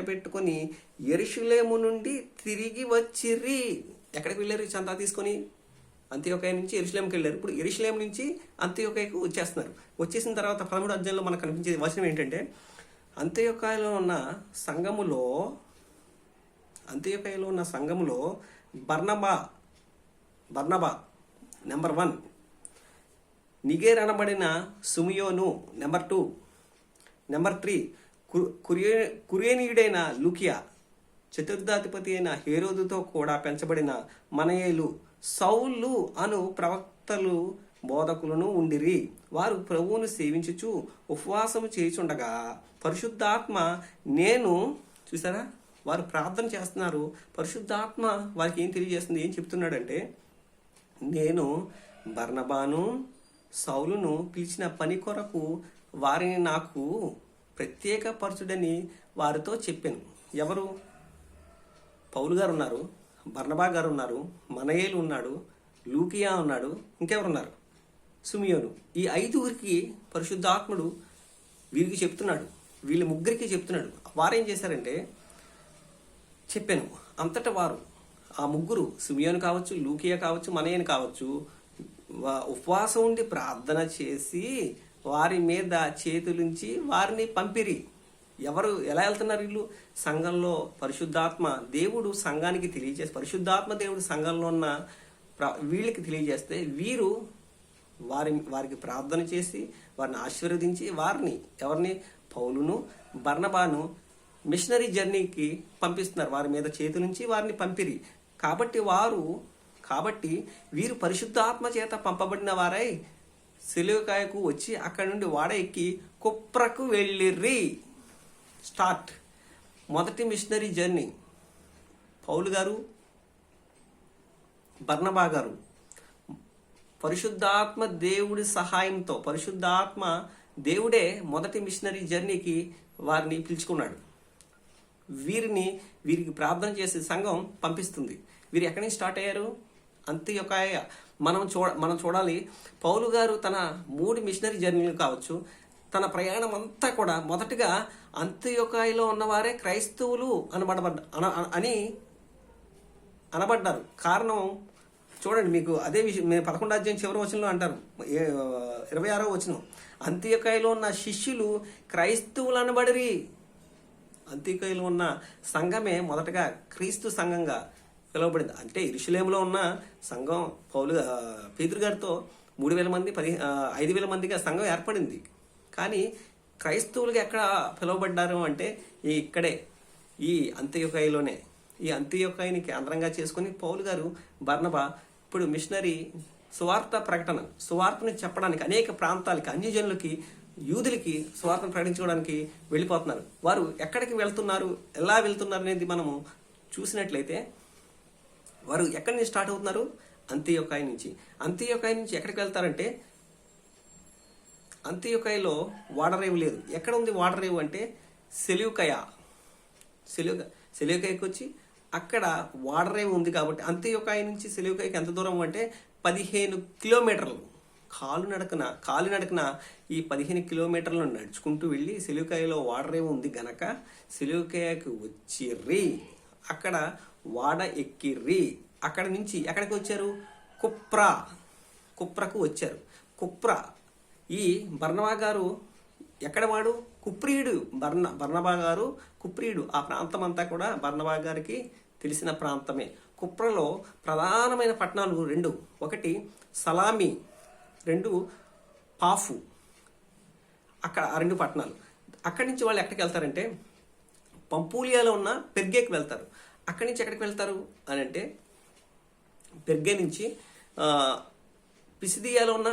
పెట్టుకొని యెరూషలేము నుండి తిరిగి వచ్చిర్రి. ఎక్కడికి వెళ్ళారు చందా తీసుకొని? అంత్యోకయ నుంచి యెరూషలేముకి వెళ్ళారు. ఇప్పుడు యెరూషలేం నుంచి అంత్యోకయకు వచ్చేస్తున్నారు. వచ్చేసిన తర్వాత 13వ అధ్యాయంలో మనకు కనిపించే వచనం ఏంటంటే, అంత్యోకయలో ఉన్న సంఘములో బర్నబా నెంబర్ 1, నిగేర్ అనబడిన సుమియోను నెంబర్ 2, నెంబర్ 3 కురేనీయుడైన లూకియా, చతుర్థాధిపతి అయిన హేరోదుతో కూడా పెంచబడిన మనయేలు, సౌలు అను ప్రవక్తలు బోధకులను ఉండిరి. వారు ప్రభువును సేవించుచు ఉపవాసము చేయుచుండగా పరిశుద్ధాత్మ చూసారా, వారు ప్రార్థన చేస్తున్నారు. పరిశుద్ధాత్మ వారికి ఏం తెలియజేస్తుంది, ఏం చెప్తున్నాడంటే, నేను బర్నబాను సౌలును పిలిచిన పని కొరకు వారిని నాకు ప్రత్యేకపరచుడని వారితో చెప్పాను. ఎవరు? పౌలు గారు ఉన్నారు, బర్నబా గారు ఉన్నారు, మనయేలు ఉన్నాడు, లూకియా ఉన్నాడు, ఇంకెవరున్నారు? సుమియోను. ఈ 5గురికి పరిశుద్ధాత్ముడు వీరికి చెప్తున్నాడు, వీళ్ళ ముగ్గురికి చెప్తున్నాడు. వారేం చేశారంటే, చెప్పాను అంతటా వారు ఆ ముగ్గురు, సుమియోను కావచ్చు, లూకియా కావచ్చు, మనయేను కావచ్చు, ఉపవాసం ఉండి ప్రార్థన చేసి వారి మీద చేతులుంచి వారిని పంపిరి. ఎవరు ఎలా వెళ్తున్నారు? వీళ్ళు సంఘంలో పరిశుద్ధాత్మ దేవుడు సంఘానికి తెలియజేసి, పరిశుద్ధాత్మ దేవుడు సంఘంలో ఉన్న వీళ్ళకి తెలియజేస్తే వీరు వారికి ప్రార్థన చేసి వారిని ఆశీర్వదించి ఎవరిని పౌలును బర్నబాను మిషనరీ జర్నీకి పంపిస్తున్నారు. వారి మీద చేతులుంచి వారిని పంపిరి. కాబట్టి వీరు పరిశుద్ధాత్మ చేత పంపబడిన వారై సెలూకాయకు వచ్చి అక్కడి నుండి వాడ ఎక్కి కుప్రకు వెళ్ళిర్రి. స్టార్ట్ మొదటి మిషనరీ జర్నీ. పౌలు గారు, బర్నబా గారు పరిశుద్ధాత్మ దేవుడి సహాయంతో, పరిశుద్ధాత్మ దేవుడే మొదటి మిషనరీ జర్నీకి వారిని పిలుచుకున్నాడు. వీరికి ప్రార్థన చేసే సంఘం పంపిస్తుంది. వీరు ఎక్కడి నుంచి స్టార్ట్ అయ్యారు? అంత్యోకయ. మనం చూడాలి, పౌలు గారు తన 3 మిషనరీ జర్నీలు కావచ్చు, తన ప్రయాణం అంతా కూడా మొదటగా అంత్యోకయలో ఉన్నవారే క్రైస్తవులు అనబడ్డారు. కారణం చూడండి, మీకు అదే విషయం 11వ అధ్యాయం చివరి వచనంలో అంటారు, 26వ వచనం, అంత్యోకయలో ఉన్న శిష్యులు క్రైస్తవులు అనబడిరి. అంత్యోకయలో ఉన్న సంఘమే మొదటగా క్రీస్తు సంఘంగా పిలువబడింది. అంటే యెరూషలేములో ఉన్న సంఘం పేతురు గారితో 3,000 మంది 5,000 మందిగా సంఘం ఏర్పడింది. కానీ క్రైస్తవులుగా ఎక్కడ పిలువబడ్డారు అంటే ఇక్కడే, ఈ అంత్యోకయలోనే. ఈ అంత్యోకయని కేంద్రంగా చేసుకుని పౌలు గారు, బర్నబా ఇప్పుడు మిషనరీ సువార్తను చెప్పడానికి అనేక ప్రాంతాలకి, అన్యజనులకి, యూదులకి సువార్తను ప్రకటించుకోవడానికి వెళ్ళిపోతున్నారు. వారు ఎక్కడికి వెళ్తున్నారు, ఎలా వెళ్తున్నారు అనేది మనము చూసినట్లయితే, వారు ఎక్కడి నుంచి స్టార్ట్ అవుతున్నారు? అంత్యోకయ నుంచి. అంత్యోకయ నుంచి ఎక్కడికి వెళ్తారంటే, అంత్యోకయలో వాడరేవు లేదు. ఎక్కడ ఉంది వాడరేవు అంటే సెలూకయకు వచ్చి అక్కడ వాడరేవు ఉంది. కాబట్టి అంత్యోకయ నుంచి సెలూకయకి ఎంత దూరం అంటే 15 కిలోమీటర్లు. కాలినడకన ఈ 15 కిలోమీటర్లు నడుచుకుంటూ వెళ్ళి సెలూకయలో వాడరేవు ఉంది గనక సెలూకయకు వచ్చిర్రి. అక్కడ వాడ ఎక్కిర్రి. అక్కడ నుంచి ఎక్కడికి వచ్చారు? కుప్రకు వచ్చారు. ఈ బర్నబా గారు ఎక్కడ వాడు? కుప్రీయుడు. బర్నబా గారు కుప్రీయుడు. ఆ ప్రాంతం అంతా కూడా బర్నబా గారికి తెలిసిన ప్రాంతమే. కుప్రలో ప్రధానమైన పట్టణాలు 2, ఒకటి సలామి, 2 పాఫు. అక్కడ ఆ 2 పట్టణాలు. అక్కడి నుంచి వాళ్ళు ఎక్కడికి వెళ్తారంటే పంపూలియాలో ఉన్న పెర్గేకి వెళ్తారు. అక్కడి నుంచి ఎక్కడికి వెళ్తారు అని అంటే, పెర్గే నుంచి పిసిదియాలో ఉన్న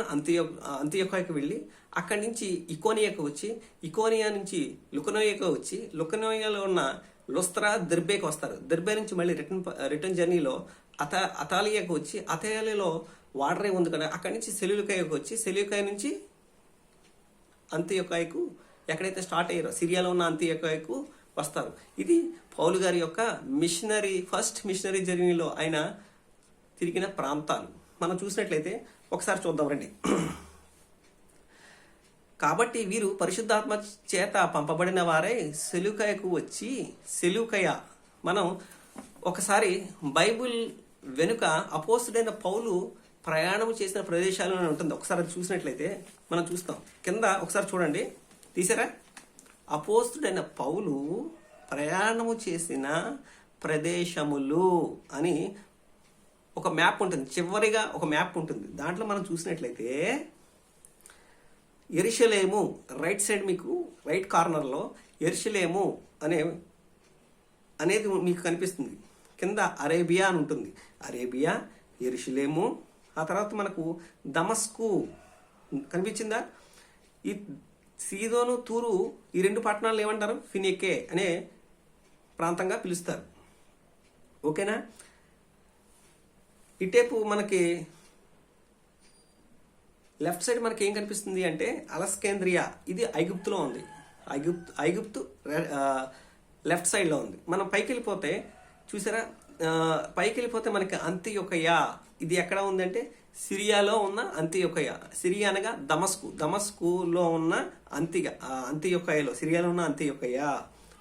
అంత్యోకయకు వెళ్ళి అక్కడి నుంచి ఇకోనియాకు వచ్చి, ఇకోనియా నుంచి లుకనోయకు వచ్చి, లుకనోయాలో ఉన్న లుస్త్రా, దెర్బేకి వస్తారు. దెర్బే నుంచి మళ్ళీ రిటర్న్ జర్నీలో అతాలియాకు వచ్చి, అతాలియాలో వాడరే ఉంది కదా, అక్కడి నుంచి సెలూకయకు వచ్చి, సెలూకయ నుంచి అంత్యోకయకు ఎక్కడైతే స్టార్ట్ అయ్యారో సిరియాలో ఉన్న అంత్యోకయకు వస్తారు. ఇది పౌలు గారి యొక్క ఫస్ట్ మిషనరీ జర్నీలో ఆయన తిరిగిన ప్రాంతాలు. మనం చూసినట్లయితే ఒకసారి చూద్దాం రండి. కాబట్టి వీరు పరిశుద్ధాత్మ చేత పంపబడిన వారై సెలూకయకు వచ్చి సెలూకయ మనం ఒకసారి బైబిల్ వెనుక అపోస్తుడైన పౌలు ప్రయాణం చేసిన ప్రదేశాలను ఉంటుంది. ఒకసారి అది చూసినట్లయితే మనం చూస్తాం. కింద ఒకసారి చూడండి, తీసారా? అపోస్తుడైన పౌలు ప్రయాణము చేసిన ప్రదేశములు అని ఒక మ్యాప్ ఉంటుంది. చివరిగా ఒక మ్యాప్ ఉంటుంది. దాంట్లో మనం చూసినట్లయితే యెరూషలేము రైట్ సైడ్, మీకు రైట్ కార్నర్లో యెరూషలేము అనేది మీకు కనిపిస్తుంది. కింద అరేబియా అని ఉంటుంది. అరేబియా, యెరూషలేము, ఆ తర్వాత మనకు దమస్కు కనిపించిందా? ఈ సీదోను, తూరు, ఈ రెండు పట్టణాలు ఏమంటారు? ఫినికే అనే ప్రాంతంగా పిలుస్తారు. ఓకేనా? ఇటేపు మనకి లెఫ్ట్ సైడ్ మనకి ఏం కనిపిస్తుంది అంటే అలెక్సాంద్రియా. ఇది ఐగుప్తులో ఉంది. ఐగుప్తు లెఫ్ట్ సైడ్లో ఉంది. మనం పైకి వెళ్ళిపోతే చూసారా, పైకి వెళ్ళిపోతే మనకి అంతియొకయ. ఇది ఎక్కడ ఉందంటే సిరియాలో ఉన్న అంతియొకయ. సిరియా అనగా దమస్కులో ఉన్న అంతియొకయలో, సిరియాలో ఉన్న అంతియొకయ.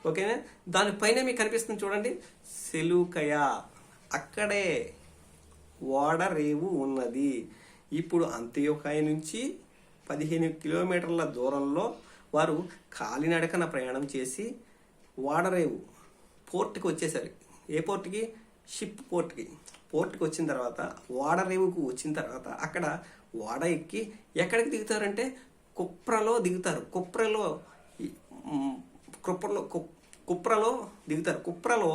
ఓకేనా? దానిపైన మీకు కనిపిస్తుంది చూడండి, సెలూకయ. అక్కడే ఓడరేవు ఉన్నది. ఇప్పుడు అంత్యోకాయ నుంచి 15 కిలోమీటర్ల దూరంలో వారు కాలినడకన ప్రయాణం చేసి ఓడరేవు పోర్ట్కి వచ్చేసారు. ఏ పోర్ట్కి? షిప్ పోర్ట్కి వచ్చిన తర్వాత, ఓడరేవుకు వచ్చిన తర్వాత అక్కడ ఓడ ఎక్కి ఎక్కడికి దిగుతారంటే కుప్రలో దిగుతారు. కుప్రలో దిగుతారు. కుప్రలో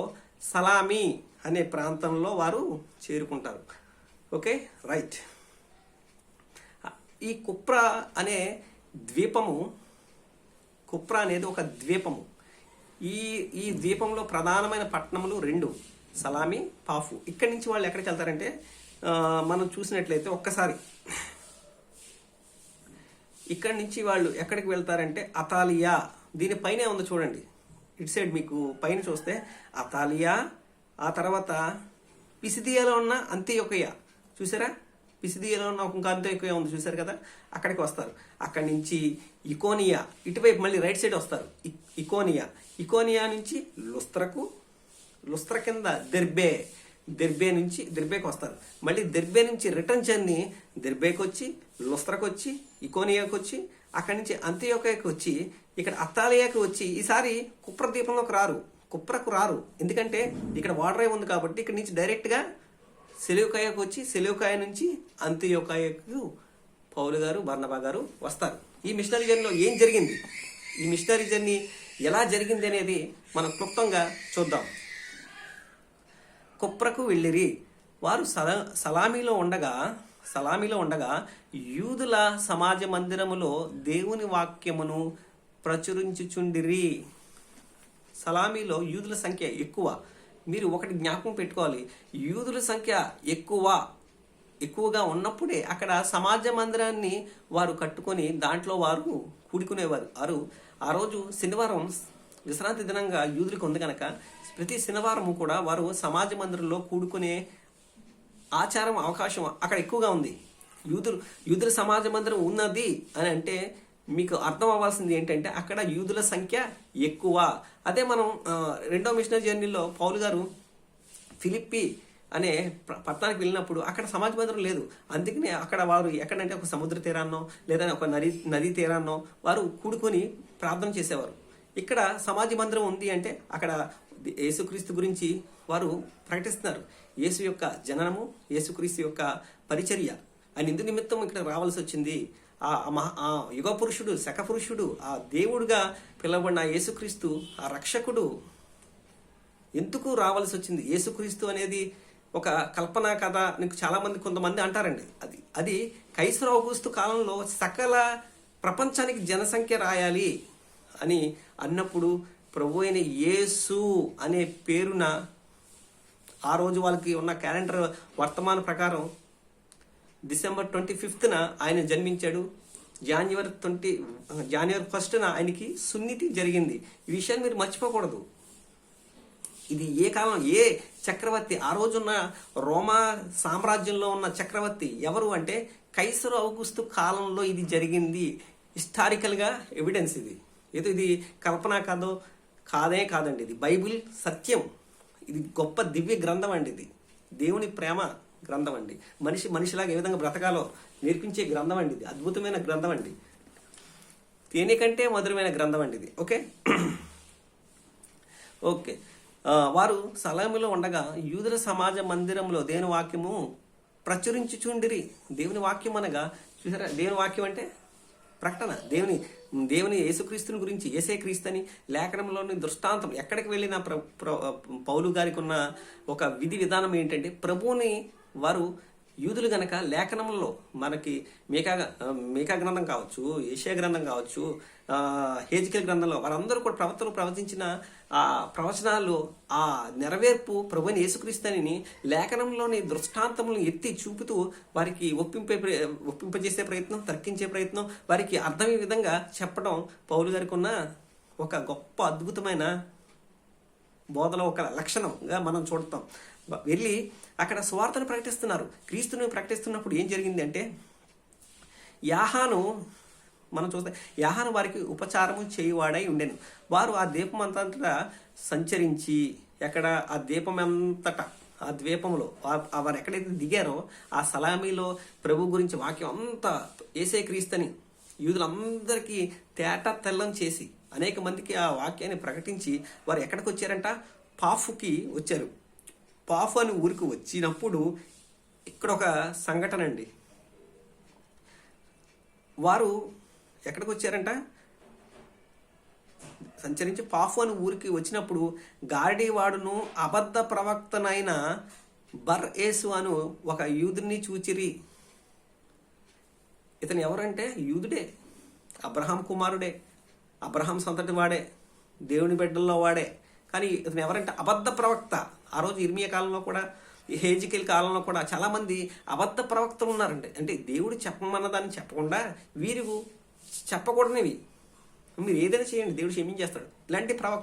సలామీ అనే ప్రాంతంలో వారు చేరుకుంటారు. Okay, right. ఈ కుప్ర అనే ద్వీపము, కుప్ర అనేది ఒక ద్వీపము. ఈ ద్వీపంలో ప్రధానమైన పట్టణములు 2, సలామి, పాఫు. ఇక్కడి నుంచి వాళ్ళు ఎక్కడికి వెళ్తారంటే మనం చూసినట్లయితే ఒక్కసారి ఇక్కడి నుంచి వాళ్ళు ఎక్కడికి వెళ్తారంటే అతాలియా. దీనిపైనే ఉంది చూడండి, ఇటు సైడ్ మీకు పైన చూస్తే అతాలియా, ఆ తర్వాత పిసిదియాలో ఉన్న అంత్యోకయ. చూసారా? పిసిదియాలో ఉన్న ఒక అంత్యోకయ ఉంది, చూసారు కదా? అక్కడికి వస్తారు. అక్కడి నుంచి ఇకోనియా, ఇటువైపు మళ్ళీ రైట్ సైడ్ వస్తారు. ఇకోనియా నుంచి లుస్త్ర కింద దెర్బే నుంచి దెర్బేకి వస్తారు. మళ్ళీ దెర్బే నుంచి రిటర్న్ జర్నీ దెర్బేకి వచ్చి, లుస్త్రకు వచ్చి, ఇకోనియాకి వచ్చి, అక్కడి నుంచి అంత్యోకయకి వచ్చి, ఇక్కడ అత్తాలియాకి వచ్చి, ఈసారి కుప్రకు రారు. ఎందుకంటే ఇక్కడ వాటర్ ఉంది కాబట్టి ఇక్కడ నుంచి డైరెక్ట్గా సెలూకయకు వచ్చి, సెలూకయ నుంచి అంత్యోకయకు పౌలు గారు, బర్నబా గారు వస్తారు. ఈ మిషనరీ జర్నీలో ఏం జరిగింది, ఈ మిషనరీ జర్నీ ఎలా జరిగింది అనేది మనం క్లుప్తంగా చూద్దాం. కుప్రకు వెళ్ళిరి. వారు సలామీలో ఉండగా యూదుల సమాజ మందిరములో దేవుని వాక్యమును ప్రచురించుచుండిరి. సలామీలో యూదుల సంఖ్య ఎక్కువ. మీరు ఒకటి జ్ఞాపకం పెట్టుకోవాలి, యూదుల సంఖ్య ఎక్కువగా ఉన్నప్పుడే అక్కడ సమాజ మందిరాన్ని వారు కట్టుకొని దాంట్లో వారు కూడుకునేవారు. ఆ రోజు శనివారం విశ్రాంతి దినంగా యూదులకు ఉంది కనుక ప్రతి శనివారము కూడా వారు సమాజ మందిరంలో కూడుకునే ఆచారం, అవకాశం అక్కడ ఎక్కువగా ఉంది. యూదుల సమాజ మందిరం ఉన్నది అని అంటే మీకు అర్థం అవ్వాల్సింది ఏంటంటే అక్కడ యూదుల సంఖ్య ఎక్కువ. అదే మనం రెండో మిషనరీ జర్నీలో పౌలు గారు ఫిలిప్పి అనే పట్టణానికి వెళ్ళినప్పుడు అక్కడ సమాజ మందిరం లేదు. అందుకనే అక్కడ వారు ఎక్కడంటే ఒక సముద్ర తీరాన్నో లేదా ఒక నదీ తీరాన్నో వారు కూడుకొని ప్రార్థన చేసేవారు. ఇక్కడ సమాజ మందిరం ఉంది అంటే అక్కడ యేసుక్రీస్తు గురించి వారు ప్రకటిస్తున్నారు. యేసు యొక్క జననము, యేసుక్రీస్తు యొక్క పరిచర్య, ఆయన ఇందు నిమిత్తం ఇక్కడ రావాల్సి వచ్చింది. ఆ యుగ పురుషుడు, శక పురుషుడు, ఆ దేవుడుగా పిలువబడిన యేసుక్రీస్తు, ఆ రక్షకుడు ఎందుకు రావాల్సి వచ్చింది? యేసుక్రీస్తు అనేది ఒక కల్పనా కథ నీకు కొంతమంది అంటారండి. అది కైసర్ ఔగుస్తు కాలంలో సకల ప్రపంచానికి జనసంఖ్య రాయాలి అని అన్నప్పుడు ప్రభు అయిన యేసు అనే పేరున ఆ రోజు వాళ్ళకి ఉన్న క్యాలెండర్ వర్తమాన ప్రకారం డిసెంబర్ 25న ఆయన జన్మించాడు. జనవరి 1న ఆయనకి సున్నితి జరిగింది. ఈ విషయాన్ని మీరు మర్చిపోకూడదు. ఇది ఏ కాలం, ఏ చక్రవర్తి, ఆ రోజున్న రోమా సామ్రాజ్యంలో ఉన్న చక్రవర్తి ఎవరు అంటే కైసరు ఔగుస్తు కాలంలో ఇది జరిగింది. హిస్టారికల్గా ఎవిడెన్స్ ఇది. ఏదో ఇది కల్పన కాదండి. ఇది బైబిల్ సత్యం. ఇది గొప్ప దివ్య గ్రంథం అండి. ఇది దేవుని ప్రేమ గ్రంథం అండి. మనిషిలాగా ఏ విధంగా బ్రతకాలో నేర్పించే గ్రంథం అండి. ఇది అద్భుతమైన గ్రంథం అండి. తేనె కంటే మధురమైన గ్రంథం అండి ఇది. ఓకే. వారు సలామిలో ఉండగా యూదుల సమాజ మందిరంలో దేవుని వాక్యము ప్రచురించుచుండిరి. దేవుని వాక్యం అనగా చూసారా, దేవుని వాక్యం అంటే ప్రకటన. దేవుని యేసుక్రీస్తుని గురించి, యేసే క్రీస్తుని లేఖనంలోని దృష్టాంతం. ఎక్కడికి వెళ్ళిన పౌలు గారికి ఉన్న ఒక విధి విధానం ఏంటంటే, ప్రభువుని వారు యూదులు గనక లేఖనంలో మనకి మీకా గ్రంథం కావచ్చు, ఏషియా గ్రంథం కావచ్చు, హేజికేల్ గ్రంథంలో వారందరూ కూడా ప్రవక్తలు ప్రవచించిన ఆ ప్రవచనాలు, ఆ నెరవేర్పు యేసుక్రీస్తుని లేఖనంలోని దృష్టాంతములను ఎత్తి చూపుతూ వారికి ఒప్పింపజేసే ప్రయత్నం, తర్కించే ప్రయత్నం, వారికి అర్థమయ్యే విధంగా చెప్పడం పౌలు గారికి ఉన్న ఒక గొప్ప అద్భుతమైన బోధలో ఒక లక్షణంగా మనం చూడతాం. వెళ్ళి అక్కడ సువార్తను ప్రకటిస్తున్నారు. క్రీస్తుని ప్రకటిస్తున్నప్పుడు ఏం జరిగింది అంటే, యాహాను మనం చూస్తే, యాహాను వారికి ఉపచారము చేయువాడై ఉండెను. వారు ఆ దీపం అంతటా సంచరించి, ఎక్కడ ఆ దీపం అంతటా, ఆ ద్వీపంలో వారు ఎక్కడైతే దిగారో ఆ సలామీలో ప్రభు గురించి వాక్యం అంతా యేసే క్రీస్తుని యూదులందరికీ తెల్లం చేసి అనేక మందికి ఆ వాక్యాన్ని ప్రకటించి వారు ఎక్కడికి వచ్చారంట, పాఫుకి వచ్చారు. పాఫు అని ఊరికి వచ్చినప్పుడు ఇక్కడ ఒక సంఘటన అండి. వారు ఎక్కడికి వచ్చారంట, సంచరించి పాఫు అని ఊరికి వచ్చినప్పుడు గాడివాడును అబద్ధ ప్రవక్తనైన బర్ యేసు అను ఒక యూదుని చూచిరి. ఇతను ఎవరంటే యూదుడే, అబ్రహాం కుమారుడే, అబ్రహాం సంతటి వాడే, దేవుని బిడ్డల్లో వాడే. కానీ ఇతను ఎవరంటే అబద్ధ ప్రవక్త. ఆ రోజు ఇర్మియా కాలంలో కూడా, హేజికేల్ కాలంలో కూడా చాలామంది అబద్ధ ప్రవక్తలు ఉన్నారండి. అంటే దేవుడు చెప్పమన్నదాన్ని చెప్పకుండా వీరు చెప్పకూడనివి, మీరు ఏదైనా చేయండి దేవుడు క్షమించేస్తాడు,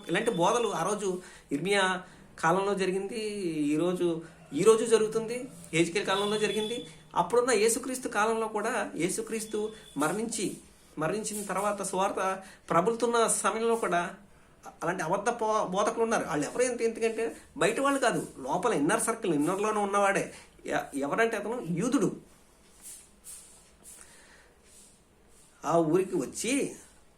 ఇలాంటి బోధలు ఆ రోజు ఇర్మియా కాలంలో జరిగింది, ఈరోజు జరుగుతుంది, హేజికేల్ కాలంలో జరిగింది. అప్పుడున్న యేసుక్రీస్తు కాలంలో కూడా యేసుక్రీస్తు మరణించిన తర్వాత సువార్త ప్రబలుతున్న సమయంలో కూడా అలాంటి అబద్ధ బోధకులు ఉన్నారు. వాళ్ళు ఎవరు ఎందుకంటే బయట వాళ్ళు కాదు, లోపల ఇన్నర్ సర్కిల్, ఇన్నర్లోనే ఉన్నవాడే. ఎవరంటే అతను యూదుడు. ఆ ఊరికి వచ్చి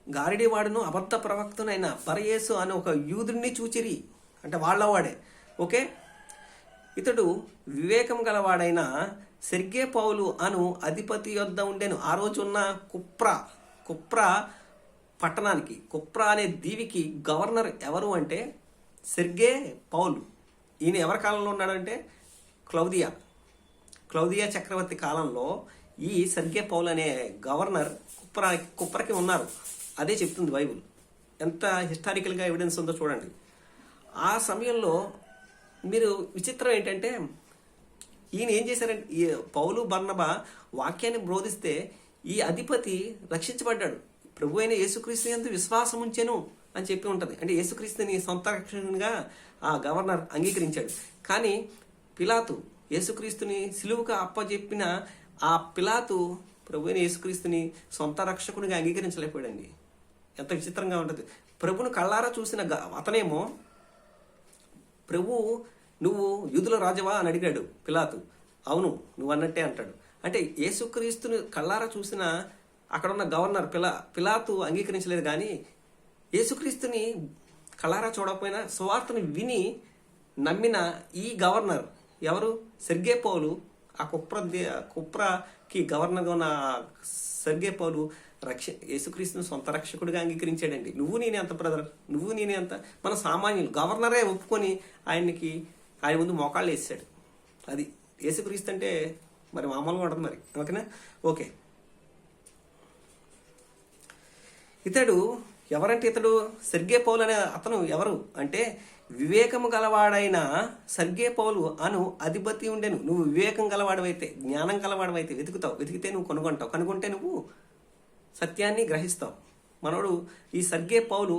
గారిడివాడును అబద్ధ ప్రవక్తనైన బరయేసు అని ఒక యూదుడిని చూచిరి. అంటే వాళ్ళవాడే. ఓకే. ఇతడు వివేకం గలవాడైన సెర్గే పౌలు అను అధిపతి యొద్ద ఉండెను. ఆ రోజు ఉన్న కుప్రా పట్టణానికి, కుప్రా అనే దీవికి గవర్నర్ ఎవరు అంటే సెర్గే పౌలు. ఈయన ఎవరి కాలంలో ఉన్నాడంటే క్లౌదియా చక్రవర్తి కాలంలో ఈ సెర్గే పౌలు అనే గవర్నర్ కుప్రకి ఉన్నారు. అదే చెప్తుంది బైబుల్. ఎంత హిస్టారికల్గా ఎవిడెన్స్ ఉందో చూడండి. ఆ సమయంలో మీరు విచిత్రం ఏంటంటే, ఈయన ఏం చేశారంటే, ఈ పౌలు బర్నబా వాక్యాన్ని బోధిస్తే ఈ అధిపతి రక్షించబడ్డాడు. ప్రభు అయిన యేసుక్రీస్తు యందు విశ్వాసం ఉంచెను అని చెప్పి ఉంటుంది. అంటే యేసుక్రీస్తుని సొంత రక్షణగా ఆ గవర్నర్ అంగీకరించాడు. కానీ పిలాతు యేసుక్రీస్తుని సిలువకు అప్పచెప్పిన ఆ పిలాతు ప్రభు అయిన యేసుక్రీస్తుని సొంత రక్షకునిగా అంగీకరించలేకపోయాడండి. ఎంత విచిత్రంగా ఉంటుంది. ప్రభును కళ్ళారా చూసిన అతనేమో, ప్రభు నువ్వు యూదుల రాజవా అని అడిగాడు పిలాతు. అవును నువ్వు అన్నట్టే అంటాడు. అంటే యేసుక్రీస్తుని కళ్ళారా చూసిన అక్కడ ఉన్న గవర్నర్ పిలాతు అంగీకరించలేదు. కానీ యేసుక్రీస్తుని కళ్ళారా చూడకపోయినా సువార్తను విని నమ్మిన ఈ గవర్నర్ ఎవరు, సెర్గే పౌలు. ఆ కుప్రాకి గవర్నర్గా ఉన్న సెర్గే పౌలు యేసుక్రీస్తుని సొంత రక్షకుడిగా అంగీకరించాడండి. నువ్వు నేనే అంత బ్రదర్, నువ్వు నేనే అంత. మన సామాన్యులు గవర్నరే ఒప్పుకొని ఆయన ముందు మోకాళ్ళు వేసాడు. అది యేసుక్రీస్తు అంటే మరి మామూలుగా ఉంటుంది మరి. ఓకేనా? ఓకే. ఇతడు సెర్గే పౌలు అనే అతను ఎవరు అంటే, వివేకము గలవాడైన సెర్గే పౌలు అను అధిపతి ఉండెను. నువ్వు వివేకం గలవాడవైతే, జ్ఞానం గలవాడవైతే వెతికితే నువ్వు కనుగొంటావు, కనుగొంటే నువ్వు సత్యాన్ని గ్రహిస్తావు. మనోడు ఈ సెర్గే పౌలు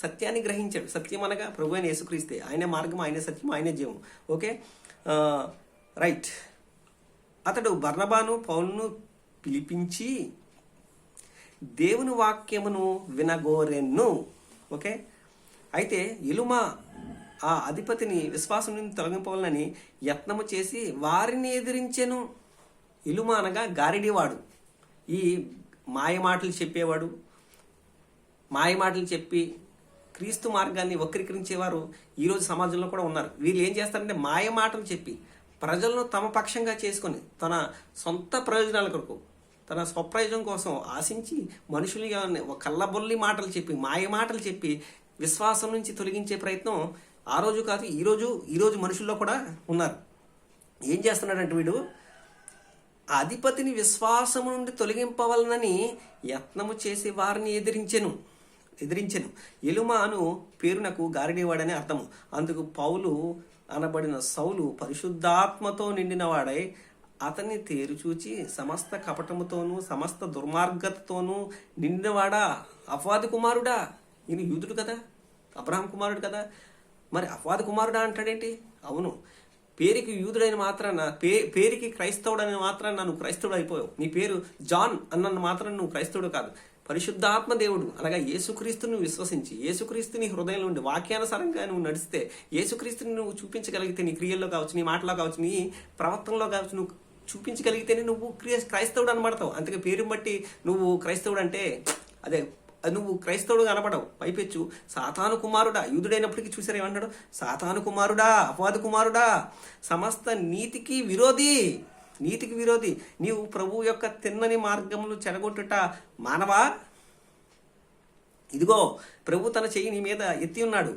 సత్యాన్ని గ్రహించాడు. సత్యం అనగా ప్రభు అయిన యేసుక్రీస్తే. ఆయనే మార్గం, ఆయనే సత్యం, ఆయనే జీవం. Okay, right. అతడు బర్నబాను పౌలును పిలిపించి, దేవుని వాక్యమును వినగోరెను. ఓకే, అయితే ఎలుమ ఆ అధిపతిని విశ్వాసం నుండి తొలగింపవాలని యత్నము చేసి వారిని ఎదిరించెను. ఎలుమ అనగా గారిడివాడు, ఈ మాయ మాటలు చెప్పేవాడు. మాయ మాటలు చెప్పి క్రీస్తు మార్గాన్ని వక్రీకరించేవారు ఈరోజు సమాజంలో కూడా ఉన్నారు. వీళ్ళు ఏం చేస్తారంటే మాయ మాటలు చెప్పి ప్రజలను తమ పక్షంగా చేసుకొని తన సొంత ప్రయోజనాల కొరకు, తన స్వప్రయోజనం కోసం ఆశించి మనుషులుగా కళ్ళబొల్లి మాటలు చెప్పి, మాయ మాటలు చెప్పి విశ్వాసం నుంచి తొలగించే ప్రయత్నం ఆ రోజు కాదు, ఈరోజు మనుషుల్లో కూడా ఉన్నారు. ఏం చేస్తున్నాడంటే వీడు ఆ అధిపతిని విశ్వాసము నుండి తొలగింపవలనని యత్నము చేసి వారిని ఎదిరించెను. ఎలుమ అను పేరునకు గారిడేవాడని అర్థము. అందుకు పౌలు అనబడిన సౌలు పరిశుద్ధాత్మతో నిండినవాడై అతన్ని తేరుచూచి సమస్త కపటముతోనూ సమస్త దుర్మార్గతతోనూ నిండినవాడా, అపవాది కుమారుడా, ఈయన యూదుడు కదా, అబ్రహాం కుమారుడు కదా, మరి అపవాది కుమారుడా అంటాడేంటి? అవును, పేరుకి యూదుడైన మాత్రాన, పేరుకి క్రైస్తవుడైన మాత్రాన నువ్వు క్రైస్తవుడు అయిపోయావు. నీ పేరు జాన్ అన్న మాత్రాన నువ్వు క్రైస్తవుడు కాదు. పరిశుద్ధాత్మ దేవుడు అనగా యేసుక్రీస్తుని విశ్వసించి, యేసుక్రీస్తుని హృదయంలో ఉండి వాక్యానుసారంగా నువ్వు నడిస్తే, యేసుక్రీస్తుని నువ్వు చూపించగలిగితే, నీ క్రియల్లో కావచ్చు, నీ మాటలో కావచ్చు, నీ ప్రవర్తనలో కావచ్చు, నువ్వు చూపించగలిగితేనే నువ్వు క్రైస్తవుడు అనబడతావు. అందుకే పేరుని బట్టి నువ్వు క్రైస్తవుడు అంటే అదే నువ్వు క్రైస్తవుడు కనపడవు. పైపెచ్చు సాతాను కుమారుడా, యూదుడైనప్పటికీ చూసారు ఏమన్నాడు? సాతాను కుమారుడా, అపవాది కుమారుడా, సమస్త నీతికి విరోధి. నీవు ప్రభు యొక్క తిన్నని మార్గములు చెడగొట్టుట మానవా? ఇదిగో ప్రభు తన చెయ్యి నీ మీద ఎత్తి ఉన్నాడు.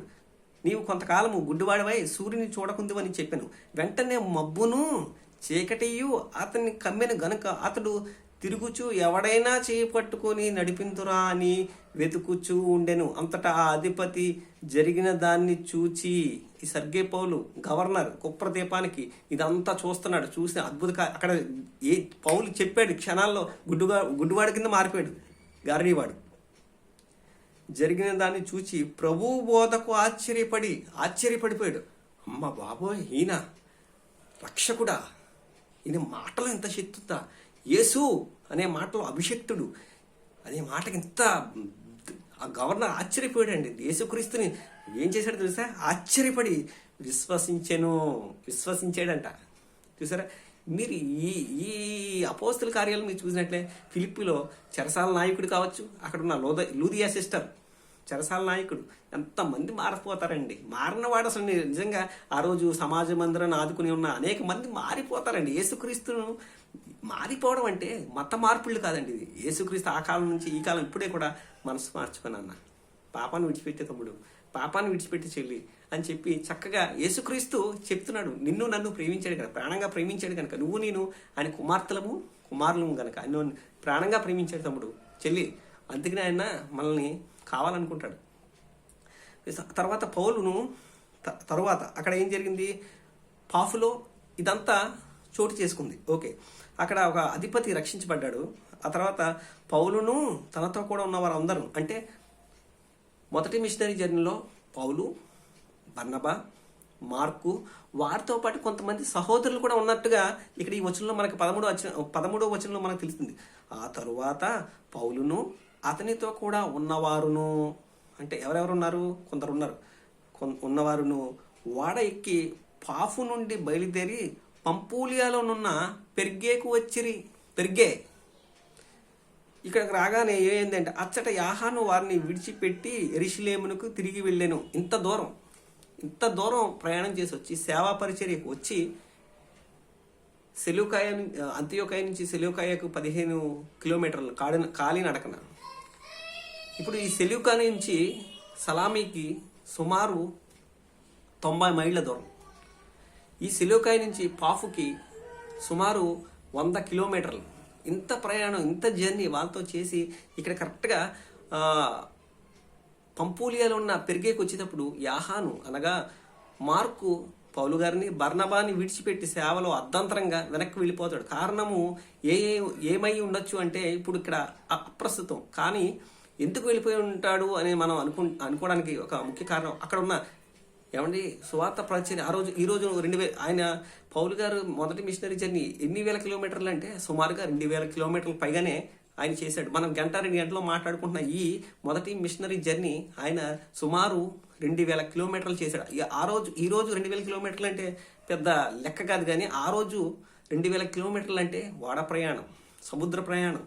నీవు కొంతకాలము గుడ్డివాడివై సూర్యుని చూడకుందువని చెప్పాను. వెంటనే మబ్బును చీకటియు అతన్ని కమ్మెను గనుక అతడు తిరుగుచు ఎవడైనా చేయి పట్టుకొని నడిపింతురా అని వెతుకుచూ ఉండెను. అంతటా ఆ అధిపతి జరిగిన దాన్ని చూచి, ఈ సర్గే పౌలు గవర్నర్ కుప్రదీపానికి ఇదంతా చూస్తున్నాడు. చూసి అక్కడ పౌలు చెప్పాడు, క్షణాల్లో గుడ్డివాడి కింద మారిపోయాడు గారడీవాడు. జరిగిన దాన్ని చూచి ప్రభు బోధకు ఆశ్చర్యపడిపోయాడు. అమ్మ బాబోయ్, ఈయన రక్షకుడా, ఈయన మాటలు ఇంత శక్తుందా, యేసు అనే మాటలో అభిషక్తుడు అనే మాటకి ఇంత ఆ గవర్నర్ ఆశ్చర్యపోయాడండి. యేసుక్రీస్తుని ఏం చేశాడు తెలుసా? ఆశ్చర్యపడి విశ్వసించాడంట. చూసారా మీరు? ఈ అపోస్తల కార్యాలు మీరు చూసినట్లే ఫిలిప్పీలో చెరసాల నాయకుడు కావచ్చు, అక్కడ ఉన్న లూదియా సిస్టర్ చెరసాల నాయకుడు, ఎంతమంది మారిపోతారండి. మారినవాడు అసలు నిజంగా ఆ రోజు సమాజ మందిరాన్ని ఆదుకుని ఉన్న అనేక మంది మారిపోతారండి. యేసుక్రీస్తును మారిపోవడం అంటే మత మార్పులు కాదండి. ఇది యేసుక్రీస్తు ఆ కాలం నుంచి ఈ కాలం ఇప్పుడే కూడా మనసు మార్చుకొని అన్న, పాపాన్ని విడిచిపెట్టే తమ్ముడు, పాపాన్ని విడిచిపెట్టి చెల్లి అని చెప్పి చక్కగా యేసుక్రీస్తు చెప్తున్నాడు. నిన్ను నన్ను ప్రేమించాడు కనుక, ప్రాణంగా ప్రేమించాడు కనుక, నువ్వు నేను ఆయన కుమారులము కనుక ఆయన ప్రాణంగా ప్రేమించాడు తమ్ముడు, చెల్లి. అందుకని ఆయన మనల్ని కావాలనుకుంటాడు. తర్వాత పౌలును తర్వాత అక్కడ ఏం జరిగింది? పాఫులో ఇదంతా చోటు చేసుకుంది. ఓకే, అక్కడ ఒక అధిపతి రక్షించబడ్డాడు. ఆ తర్వాత పౌలును తనతో కూడా ఉన్న వారందరూ, అంటే మొదటి మిషనరీ జర్నీలో పౌలు, బర్నబా, మార్కు, వారితో పాటు కొంతమంది సహోదరులు కూడా ఉన్నట్టుగా ఇక్కడ ఈ వచనంలో మనకు 13వ వచనంలో మనకు తెలుస్తుంది. ఆ తరువాత పౌలును అతనితో కూడా ఉన్నవారును, అంటే ఎవరెవరు ఉన్నారు? కొందరు ఉన్నారు. ఉన్నవారును వాడ ఎక్కి పాఫు నుండి బయలుదేరి పంపూలియాలోనున్న పెర్గేకు వచ్చిరి. ఇక్కడికి రాగానే ఏంటంటే అచ్చట యాహాను వారిని విడిచిపెట్టి యెరూషలేమునకు తిరిగి వెళ్ళాను. ఇంత దూరం ప్రయాణం చేసి వచ్చి సేవా పరిచర్యకు వచ్చి అంత్యోకాయ నుంచి సెలూకాయకు 15 కిలోమీటర్లు కాలి నడకన. ఇప్పుడు ఈ సెలూకా నుంచి సలామీకి సుమారు 90 మైళ్ళ దూరం. ఈ సెలూకాయ నుంచి పాఫుకి సుమారు 100 కిలోమీటర్లు. ఇంత ప్రయాణం, ఇంత జర్నీ వాళ్ళతో చేసి ఇక్కడ కరెక్ట్గా పంపూలియాలో ఉన్న పెరిగేకి వచ్చేటప్పుడు యాహాను అనగా మార్కు పౌలు గారిని, బర్నబాని విడిచిపెట్టి సేవలో అర్ధంతరంగా వెనక్కి వెళ్ళిపోతాడు. కారణము ఏమై ఉండొచ్చు అంటే ఇప్పుడు ఇక్కడ అప్రస్తుతం, కానీ ఎందుకు వెళ్ళిపోయి ఉంటాడు అని మనం అనుకోవడానికి ఒక ముఖ్య కారణం అక్కడ ఉన్న ఏమండి సువార్త పరిచర్య. ఈరోజు 2000 ఆయన పౌలు గారు మొదటి మిషనరీ జర్నీ ఎన్ని వేల కిలోమీటర్లు అంటే సుమారుగా 2000 కిలోమీటర్ల పైగానే ఆయన చేశాడు. మనం గంట 2 గంటలో మాట్లాడుకుంటున్న ఈ మొదటి మిషనరీ జర్నీ ఆయన సుమారు 2000 కిలోమీటర్లు చేశాడు. ఈ రోజు 2000 కిలోమీటర్లు అంటే పెద్ద లెక్క కాదు, కానీ ఆ రోజు 2000 కిలోమీటర్లు అంటే వాడ ప్రయాణం, సముద్ర ప్రయాణం,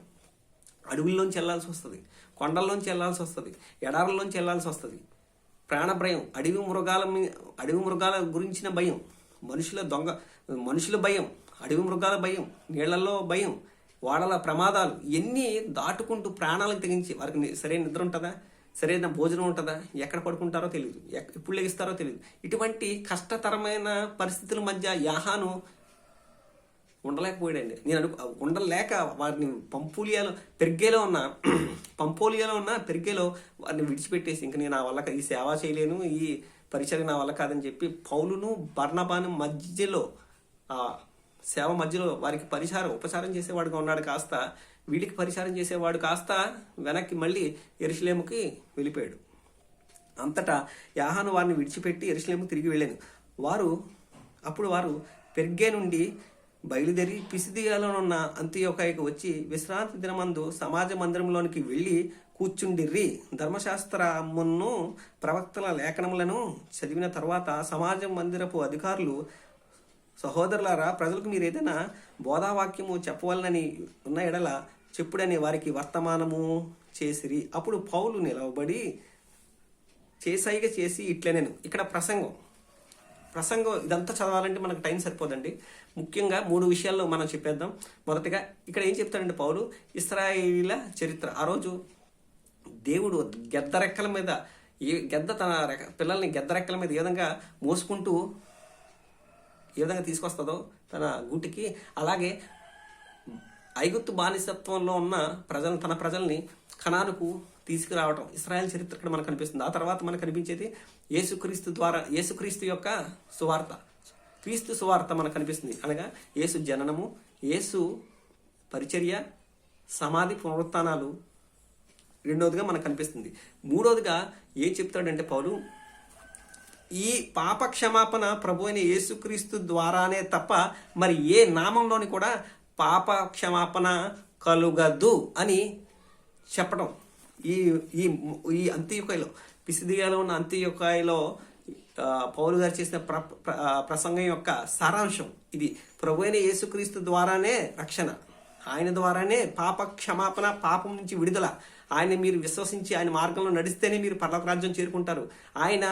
అడవుల్లోంచి వెళ్లాల్సి వస్తుంది, కొండల్లోంచి వెళ్లాల్సి వస్తుంది, ఎడారుల్లోంచి వెళ్లాల్సి వస్తుంది. ప్రాణ భయం, అడవి మృగాల గురించిన భయం, మనుషుల భయం, అడవి మృగాల భయం, నీళ్లలో భయం, వాడల ప్రమాదాలు ఇవన్నీ దాటుకుంటూ ప్రాణాలకు తెగించి వారికి సరైన నిద్ర ఉంటుందా, సరైన భోజనం ఉంటుందా, ఎక్కడ పడుకుంటారో తెలియదు, ఎప్పుడు లెగిస్తారో తెలియదు. ఇటువంటి కష్టతరమైన పరిస్థితుల మధ్య యాహాను ఉండలేకపోయాడండి. నేను ఉండలేక వారిని పెర్గేలో ఉన్న పెర్గేలో వారిని విడిచిపెట్టేసి ఇంక నేను నా వల్ల ఈ సేవ చేయలేను, ఈ పరిచయం నా వల్ల కాదని చెప్పి పౌలును బర్నబాను మధ్యలో ఆ సేవ మధ్యలో వారికి ఉపచారం చేసేవాడుగా ఉన్నాడు. కాస్త వీడికి పరిచారం చేసేవాడు కాస్త వెనక్కి మళ్ళీ యెరూషలేముకి వెళ్ళిపోయాడు. అంతటా యాహాను వారిని విడిచిపెట్టి యెరూషలేముకు తిరిగి వెళ్ళాను. అప్పుడు వారు పెర్గే నుండి బయలుదేరి పిసిదియాలోనున్న అంతియోకయకు వచ్చి విశ్రాంతి దినమందు సమాజ మందిరంలోనికి వెళ్ళి కూర్చుండిర్రి. ధర్మశాస్త్రమును ప్రవక్తల లేఖనములను చదివిన తర్వాత సమాజ మందిరపు అధికారులు, సహోదరులారా, ప్రజలకు మీరు ఏదైనా బోధావాక్యము చెప్పవాలని ఉన్న ఎడల చెప్పుడని వారికి వర్తమానము చేసిరి. అప్పుడు పౌలు నిలవబడి చేసైగ చేసి ఇట్లనేను. ఇక్కడ ప్రసంగం ఇదంతా చదవాలంటే మనకు టైం సరిపోదండి. ముఖ్యంగా 3 విషయాల్లో మనం చెప్పేద్దాం. మొదటిగా ఇక్కడ ఏం చెప్తాడంటే పౌలు, ఇశ్రాయేలీల చరిత్ర. ఆ రోజు దేవుడు గెద్దరెక్కల మీద గెద్ద తన పిల్లల్ని గెద్దరెక్కల మీద ఏ విధంగా మోసుకుంటూ ఏ విధంగా తీసుకొస్తుందో తన గూటికి, అలాగే ఐగుప్తు బానిసత్వంలో ఉన్న తన ప్రజల్ని కనానుకు తీసుకురావటం ఇశ్రాయేల్ చరిత్ర ఇక్కడ మనకు కనిపిస్తుంది. ఆ తర్వాత మనకు కనిపించేది యేసుక్రీస్తు యొక్క సువార్త, క్రీస్తు సువార్త మనకు కనిపిస్తుంది. అనగా యేసు జననము, యేసు పరిచర్య, సమాధి, పునరుత్థానాలు రెండోదిగా మనకు కనిపిస్తుంది. మూడోదిగా ఏం చెప్తాడంటే పౌలు, ఈ పాప క్షమాపణ ప్రభు అయిన యేసుక్రీస్తు ద్వారానే తప్ప మరి ఏ నామంలోని కూడా పాప క్షమాపణ కలుగదు అని చెప్పడం. ఈ అంత్యొకయలో, పిసిదియాలో ఉన్న అంత్యొకయలో పౌలు గారు చేసిన ప్రసంగం యొక్క సారాంశం ఇది. ప్రభు అయిన యేసుక్రీస్తు ద్వారానే రక్షణ, ఆయన ద్వారానే పాప క్షమాపణ, పాపం నుంచి విడుదల. ఆయన మీరు విశ్వసించి ఆయన మార్గంలో నడిస్తేనే మీరు పరలోక రాజ్యం చేరుకుంటారు. ఆయన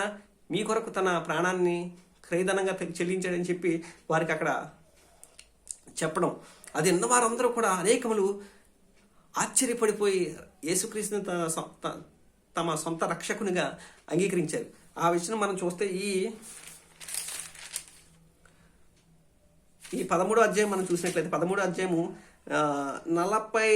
మీ కొరకు తన ప్రాణాన్ని క్రయధనంగా చెల్లించాడని చెప్పి వారికి అక్కడ చెప్పడం. అది విన్న వారందరూ కూడా అనేకములు ఆశ్చర్యపడిపోయి యేసుక్రీస్తుని తమ సొంత రక్షకునిగా అంగీకరించారు. ఆ విషయం మనం చూస్తే ఈ 13వ అధ్యాయం మనం చూసినట్లయితే 13వ అధ్యాయము 40